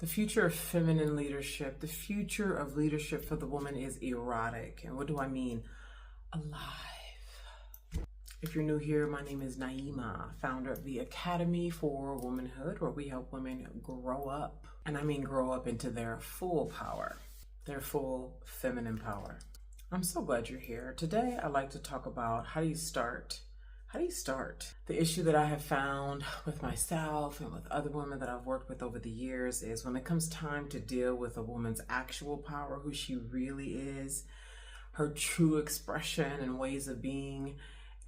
The future of feminine leadership, the future of leadership for the woman is erotic. And what do I mean? Alive. If you're new here, my name is Naima, founder of the Academy for Womanhood, where we help women grow up. And I mean grow up into their full power, their full feminine power. I'm so glad you're here. Today, I'd like to talk about how do you start? How do you start? The issue that I have found with myself and with other women that I've worked with over the years is when it comes time to deal with a woman's actual power, who she really is, her true expression and ways of being,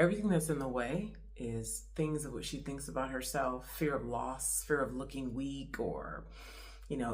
everything that's in the way is things of what she thinks about herself, fear of loss, fear of looking weak or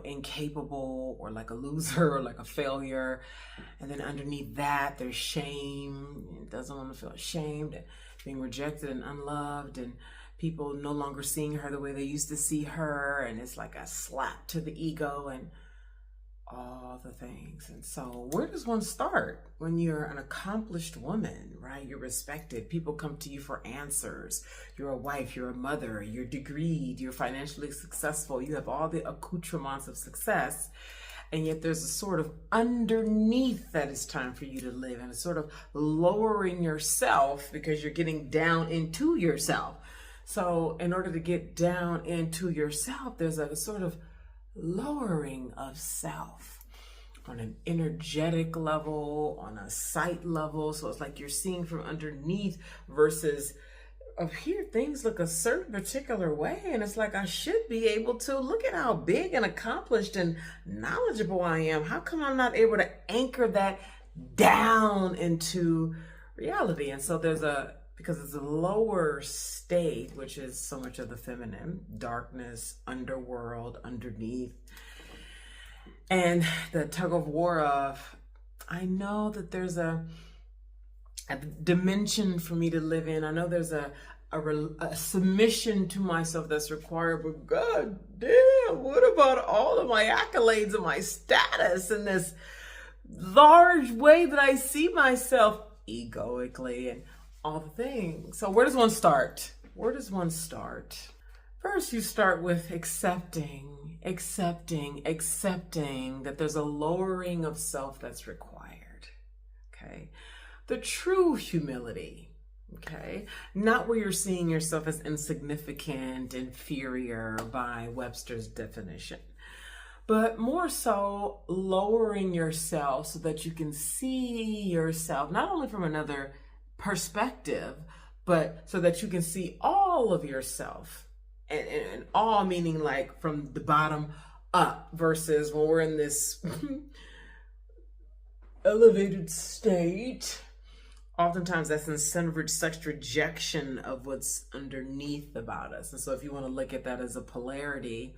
incapable or like a loser or like a failure. And then underneath that, there's shame. Doesn't want to feel ashamed, and being rejected and unloved, and people no longer seeing her the way they used to see her. And it's like a slap to the ego and all the things. And so where does one start when you're an accomplished woman, right? You're respected. People come to you for answers. You're a wife, you're a mother, you're degreed, you're financially successful. You have all the accoutrements of success. And yet there's a sort of underneath that it's time for you to live, and it's sort of lowering yourself because you're getting down into yourself. So in order to get down into yourself, there's a sort of lowering of self on an energetic level, on a sight level. So it's like you're seeing from underneath versus up here, things look a certain particular way. And it's like, I should be able to look at how big and accomplished and knowledgeable I am. How come I'm not able to anchor that down into reality? And so because it's a lower state, which is so much of the feminine, darkness, underworld, underneath. And the tug of war of, I know that there's a dimension for me to live in. I know there's a submission to myself that's required, but God damn, what about all of my accolades and my status and this large way that I see myself egoically and all the things. So where does one start? Where does one start? First, you start with accepting that there's a lowering of self that's required, okay? The true humility, okay? Not where you're seeing yourself as insignificant, inferior by Webster's definition, but more so lowering yourself so that you can see yourself, not only from another perspective, but so that you can see all of yourself, and all meaning like from the bottom up, versus when we're in this elevated state, oftentimes that's in such rejection of what's underneath about us. And so if you want to look at that as a polarity,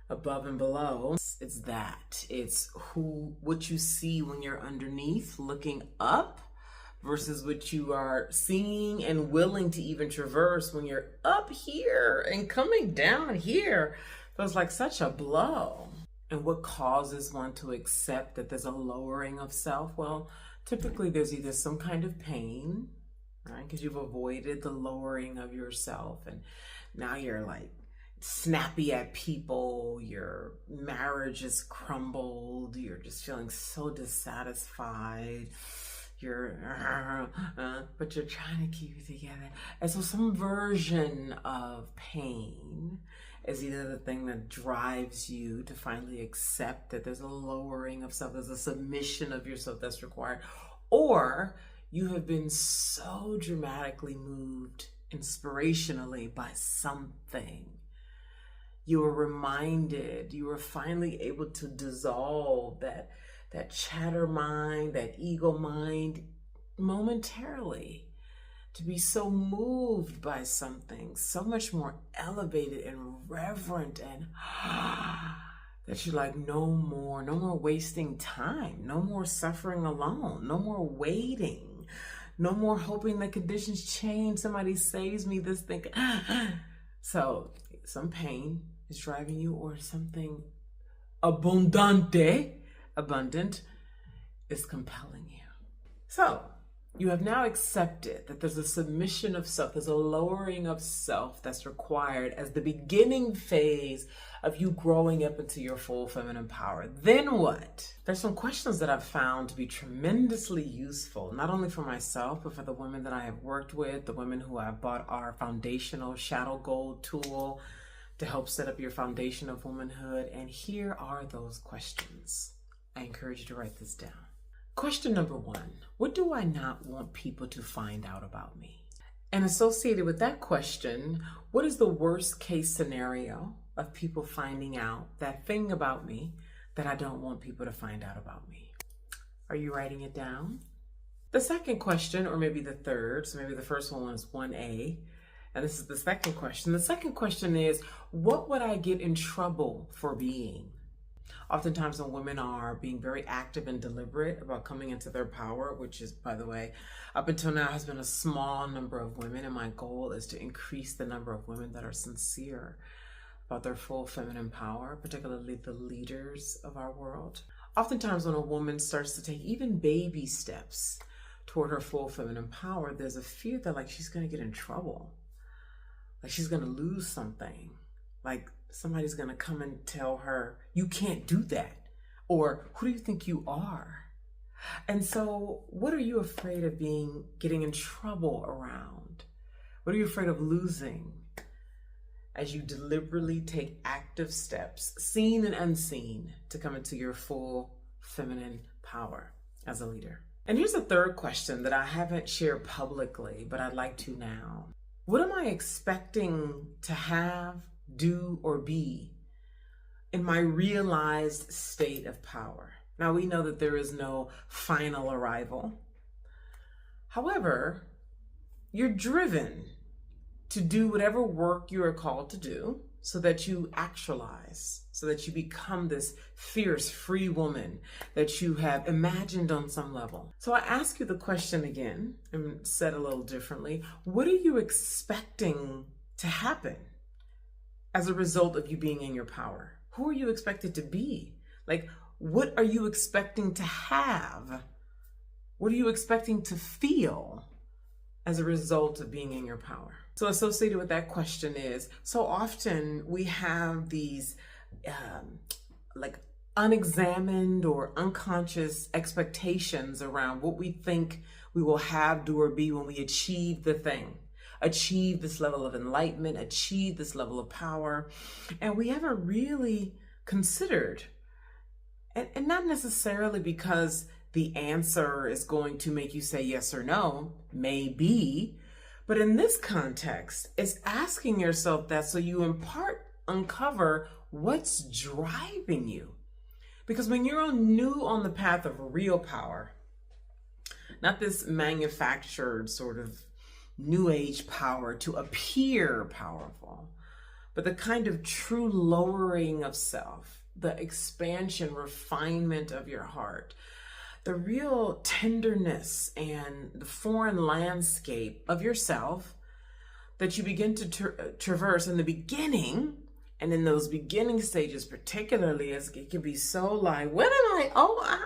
above and below, it's that. It's what you see when you're underneath looking up versus what you are seeing and willing to even traverse when you're up here, and coming down here feels like such a blow. And what causes one to accept that there's a lowering of self? Well, typically there's either some kind of pain, right? Because you've avoided the lowering of yourself, and now you're like snappy at people, your marriage is crumbled, you're just feeling so dissatisfied, but you're trying to keep it together. And so some version of pain is either the thing that drives you to finally accept that there's a lowering of self, there's a submission of yourself that's required, or you have been so dramatically moved inspirationally by something. You were reminded, you were finally able to dissolve that chatter mind, that ego mind momentarily, to be so moved by something so much more elevated and reverent, and that you're like, no more wasting time, no more suffering alone, no more waiting, no more hoping that conditions change, somebody saves me, this thing. So some pain is driving you, or something abundant is compelling you. So You have now accepted that there's a submission of self, there's a lowering of self that's required as the beginning phase of you growing up into your full feminine power. Then what? There's some questions that I've found to be tremendously useful, not only for myself, but for the women that I have worked with, the women who have bought our foundational Shadow Gold tool to help set up your foundation of womanhood. And here are those questions. I encourage you to write this down. Question number 1, what do I not want people to find out about me? And associated with that question, what is the worst case scenario of people finding out that thing about me that I don't want people to find out about me? Are you writing it down? The second question, or maybe the third, so maybe the first one was 1A, and this is the second question. The second question is, what would I get in trouble for being? Oftentimes when women are being very active and deliberate about coming into their power, which is, by the way, up until now has been a small number of women, and my goal is to increase the number of women that are sincere about their full feminine power, particularly the leaders of our world. Oftentimes when a woman starts to take even baby steps toward her full feminine power, there's a fear that like she's going to get in trouble, like she's going to lose something, like somebody's going to come and tell her, you can't do that, or who do you think you are? And so what are you afraid of getting in trouble around? What are you afraid of losing as you deliberately take active steps, seen and unseen, to come into your full feminine power as a leader? And here's a third question that I haven't shared publicly, but I'd like to now. What am I expecting to have, do, or be in my realized state of power? Now, we know that there is no final arrival. However, you're driven to do whatever work you are called to do so that you actualize, so that you become this fierce, free woman that you have imagined on some level. So I ask you the question again, and said a little differently. What are you expecting to happen as a result of you being in your power? Who are you expected to be? Like, what are you expecting to have? What are you expecting to feel as a result of being in your power? So associated with that question is, so often we have these like unexamined or unconscious expectations around what we think we will have, do, or be when we achieve the thing. Achieve this level of enlightenment, achieve this level of power. And we haven't really considered, and not necessarily because the answer is going to make you say yes or no, maybe, but in this context, it's asking yourself that so you in part uncover what's driving you. Because when you're new on the path of real power, not this manufactured sort of new age power to appear powerful, but the kind of true lowering of self, the expansion, refinement of your heart, the real tenderness and the foreign landscape of yourself that you begin to traverse in the beginning. And in those beginning stages, particularly, as it can be so like, when am I?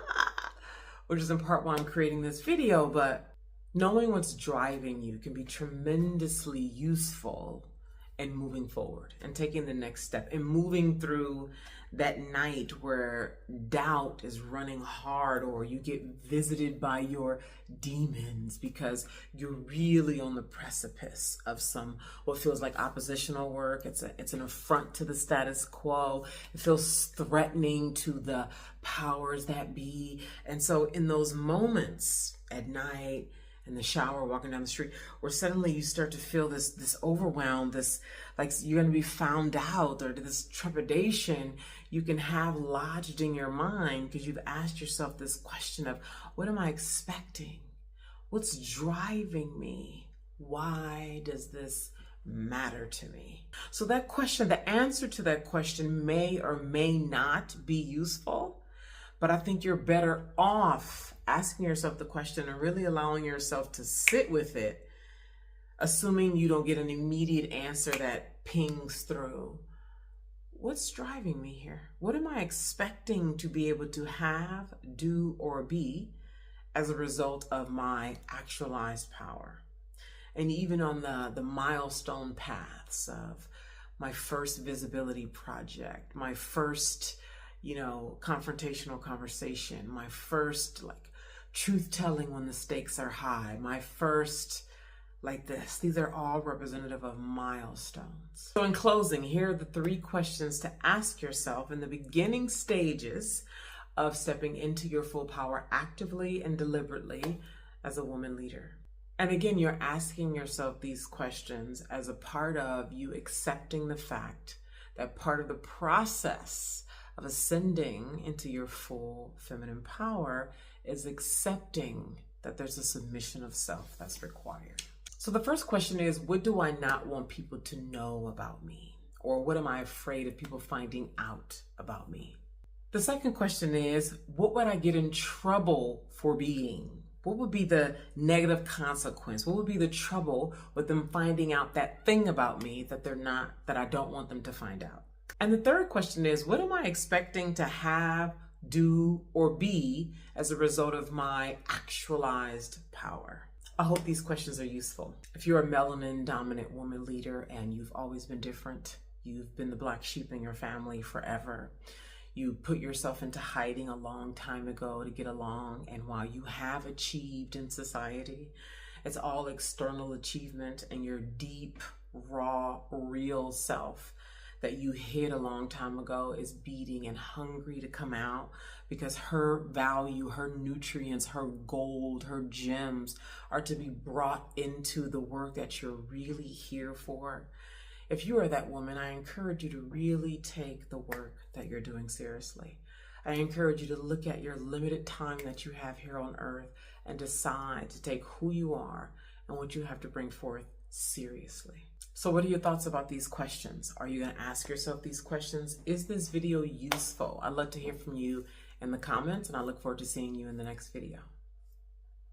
Which is in part why I'm creating this video, but knowing what's driving you can be tremendously useful in moving forward and taking the next step and moving through that night where doubt is running hard, or you get visited by your demons because you're really on the precipice of some what feels like oppositional work. It's an affront to the status quo. It feels threatening to the powers that be. And so in those moments at night, in the shower, walking down the street, where suddenly you start to feel this overwhelm, this like you're going to be found out, or this trepidation you can have lodged in your mind because you've asked yourself this question of, what am I expecting? What's driving me? Why does this matter to me? So that question, the answer to that question may or may not be useful, but I think you're better off asking yourself the question and really allowing yourself to sit with it, assuming you don't get an immediate answer that pings through. What's driving me here? What am I expecting to be able to have, do, or be as a result of my actualized power. And even on the milestone paths of my first visibility project, my first, confrontational conversation, my first truth telling when the stakes are high, my first these are all representative of milestones. So in closing, here are the 3 questions to ask yourself in the beginning stages of stepping into your full power actively and deliberately as a woman leader. And again, you're asking yourself these questions as a part of you accepting the fact that part of the process of ascending into your full feminine power is accepting that there's a submission of self that's required. So the first question is, what do I not want people to know about me? Or what am I afraid of people finding out about me? The second question is, what would I get in trouble for being? What would be the negative consequence? What would be the trouble with them finding out that thing about me that I don't want them to find out? And the third question is, what am I expecting to have, do, or be as a result of my actualized power? I hope these questions are useful. If you're a melanin dominant woman leader and you've always been different, you've been the black sheep in your family forever, you put yourself into hiding a long time ago to get along, and while you have achieved in society, it's all external achievement, and your deep, raw, real self that you hid a long time ago is beating and hungry to come out, because her value, her nutrients, her gold, her gems are to be brought into the work that you're really here for. If you are that woman, I encourage you to really take the work that you're doing seriously. I encourage you to look at your limited time that you have here on earth and decide to take who you are and what you have to bring forth seriously. So what are your thoughts about these questions? Are you going to ask yourself these questions? Is this video useful? I'd love to hear from you in the comments, and I look forward to seeing you in the next video.